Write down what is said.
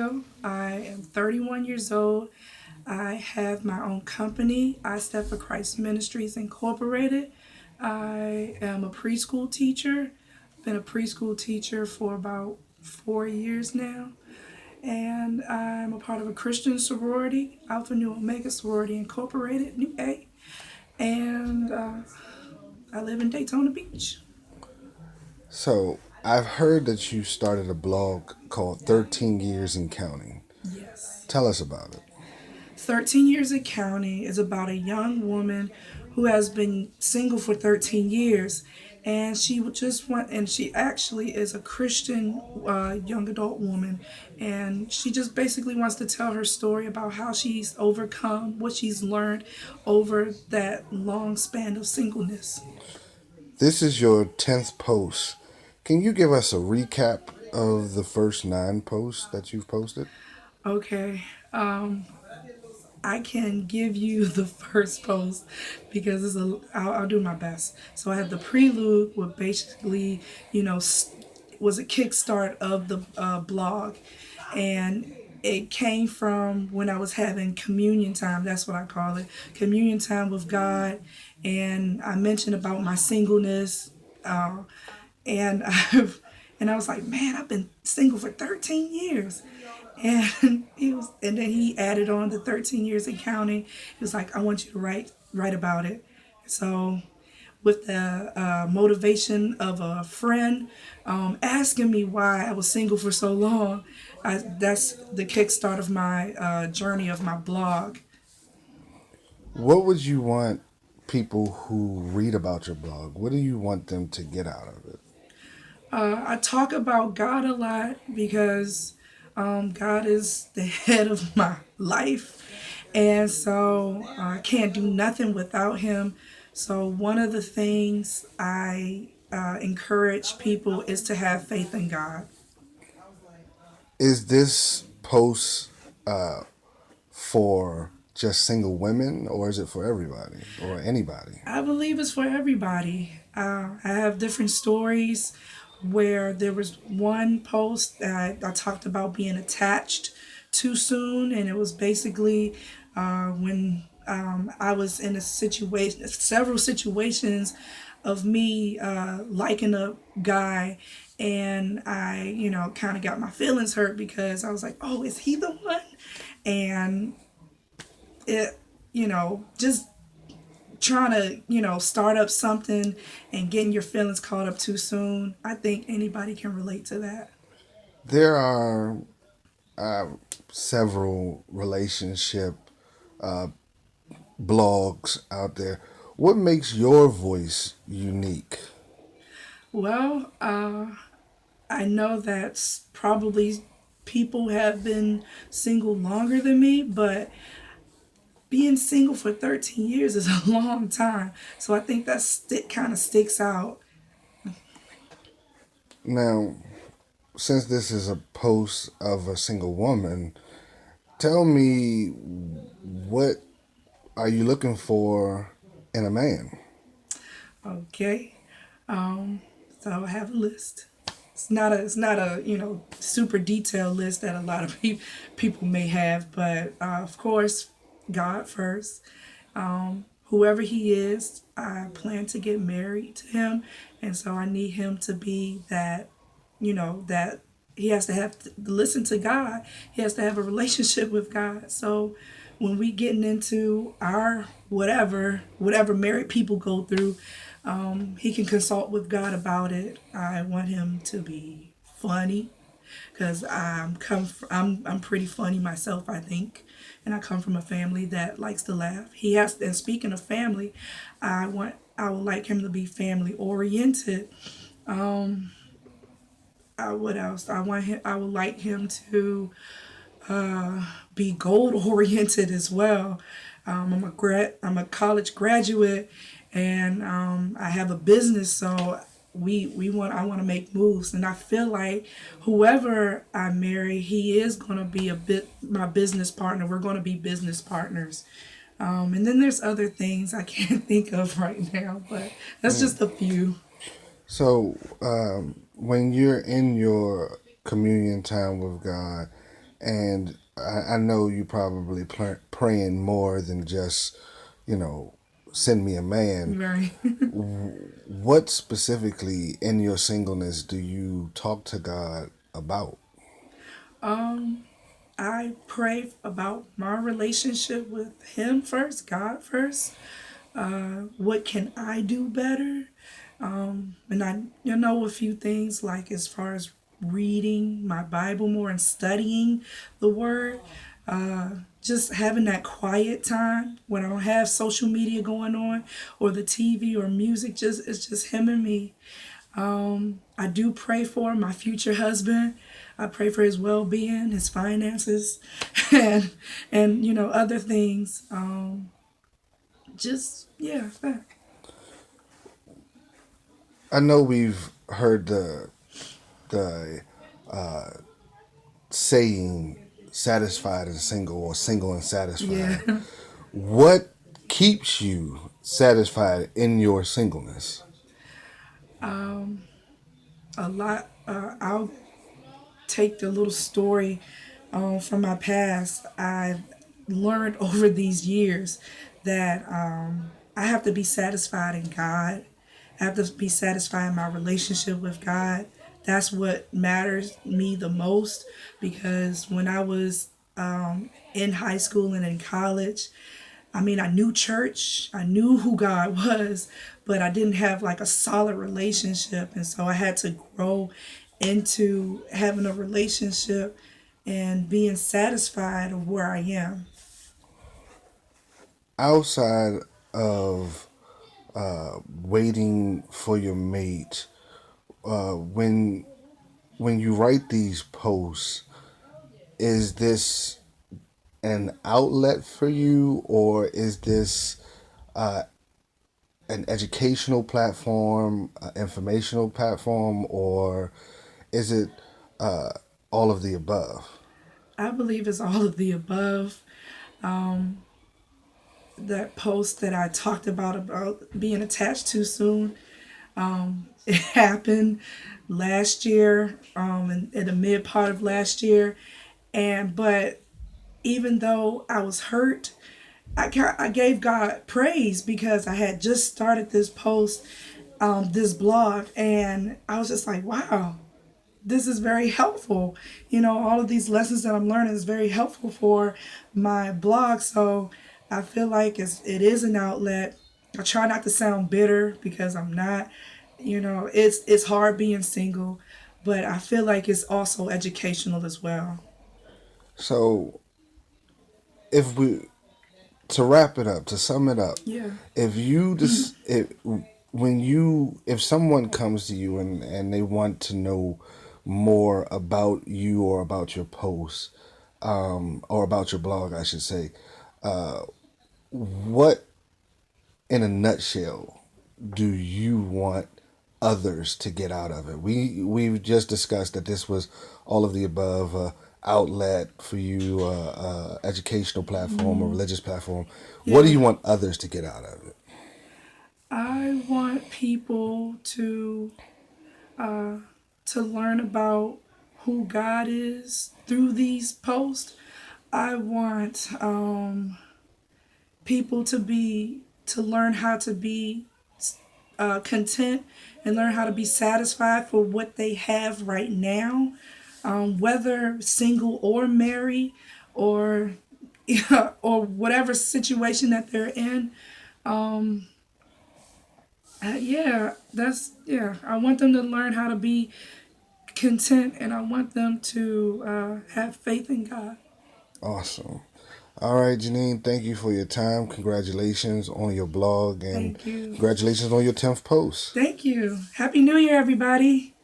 I am 31 years old. I have my own company, I Step for Christ Ministries Incorporated. I am a preschool teacher. Been a preschool teacher for about 4 years now. And I'm a part of a Christian sorority, Alpha Nu Omega Sorority Incorporated, New A. And I live in Daytona Beach. So I've heard that you started a blog called 13 Years in Counting. Yes. Tell us about it. 13 Years of Counting is about a young woman who has been single for 13 years. And she actually is a Christian young adult woman. And she just basically wants to tell her story about how she's overcome what she's learned over that long span of singleness. This is your 10th post. Can you give us a recap of the first 9 posts that you've posted? Okay. I can give you the first post because I'll do my best. So I have the prelude, what basically, was a kickstart of the blog. And it came from when I was having communion time. That's what I call it, communion time with God. And I mentioned about my singleness. And and I was like, man, I've been single for 13 years. And then he added on the 13 years and counting. He was like, I want you to write about it. So with the motivation of a friend asking me why I was single for so long, that's the kickstart of my journey of my blog. What would you want people who read about your blog, what do you want them to get out of it? I talk about God a lot because God is the head of my life. And so I can't do nothing without him. So one of the things I encourage people is to have faith in God. Is this post for just single women, or is it for everybody or anybody? I believe it's for everybody. I have different stories where there was one post that I talked about being attached too soon, and it was basically when I was in a situation, several situations of me liking a guy, and I, kind of got my feelings hurt because I was like, oh, is he the one? And it, just trying to, start up something and getting your feelings caught up too soon. I think anybody can relate to that. There are uh, several relationship blogs out there. What makes your voice unique? Well, I know that probably people have been single longer than me, but being single for 13 years is a long time. So I think that kind of sticks out. Now, since this is a post of a single woman, tell me, what are you looking for in a man? Okay. Um, so I have a list. It's not a super detailed list that a lot of people may have, but of course, God first. Whoever he is, I plan to get married to him, and so I need him to be that, that he has to have to listen to God. He has to have a relationship with God. So when we getting into our whatever married people go through, he can consult with God about it. I want him to be funny because I'm pretty funny myself, I think, and I come from a family that likes to laugh. He has, and speaking of family, I would like him to be family oriented. What else? I would like him to be goal oriented as well. I'm a college graduate, and I have a business, so I want to make moves, and I feel like whoever I marry, he is going to be a bit my business partner. We're going to be business partners. And then there's other things I can't think of right now, but that's just a few. So, when you're in your communion time with God, And I know you probably praying more than just, you know, send me a man. Right. What specifically in your singleness do you talk to God about? I pray about my relationship with Him first, God first. What can I do better? And I, a few things like as far as reading my Bible more and studying the Word. Just having that quiet time when I don't have social media going on or the TV or music. Just it's just Him and me. I do pray for my future husband. I pray for his well-being, his finances, and other things. Just yeah, that. I know we've heard the saying satisfied and single or single and Yeah. satisfied. What keeps you satisfied in your singleness? A lot. I'll take the little story from my past. I've learned over these years that I have to be satisfied in God. I have to be satisfied in my relationship with God. That's what matters me the most because when I was in high school and in college, I mean, I knew church, I knew who God was, but I didn't have like a solid relationship. And so I had to grow into having a relationship and being satisfied of where I am. Outside of waiting for your mate, when you write these posts, is this an outlet for you, or is this an educational platform, informational platform, or is it all of the above? I believe it's all of the above. That post that I talked about being attached too soon, it happened last year, in the mid part of last year. But even though I was hurt, I gave God praise because I had just started this post, this blog, and I was just like, wow, this is very helpful. All of these lessons that I'm learning is very helpful for my blog. So I feel like it is an outlet. I try not to sound bitter because I'm not. It's hard being single, but I feel like it's also educational as well. So, if we to wrap it up, to sum it up, Yeah. if you just when you if someone comes to you and they want to know more about you or about your posts, or about your blog, I should say, what in a nutshell do you want others to get out of it? We've just discussed that this was all of the above, outlet for you, educational platform, a religious platform. What do Yeah. you want others to get out of it? I want people to learn about who God is through these posts. I want people to learn how to be content and learn how to be satisfied for what they have right now, whether single or married, or or whatever situation that they're in. Yeah, yeah. I want them to learn how to be content, and I want them to have faith in God. Awesome. All right, Janine, thank you for your time. Congratulations on your blog and Thank you. congratulations on your 10th post. Thank you. Happy New Year, everybody.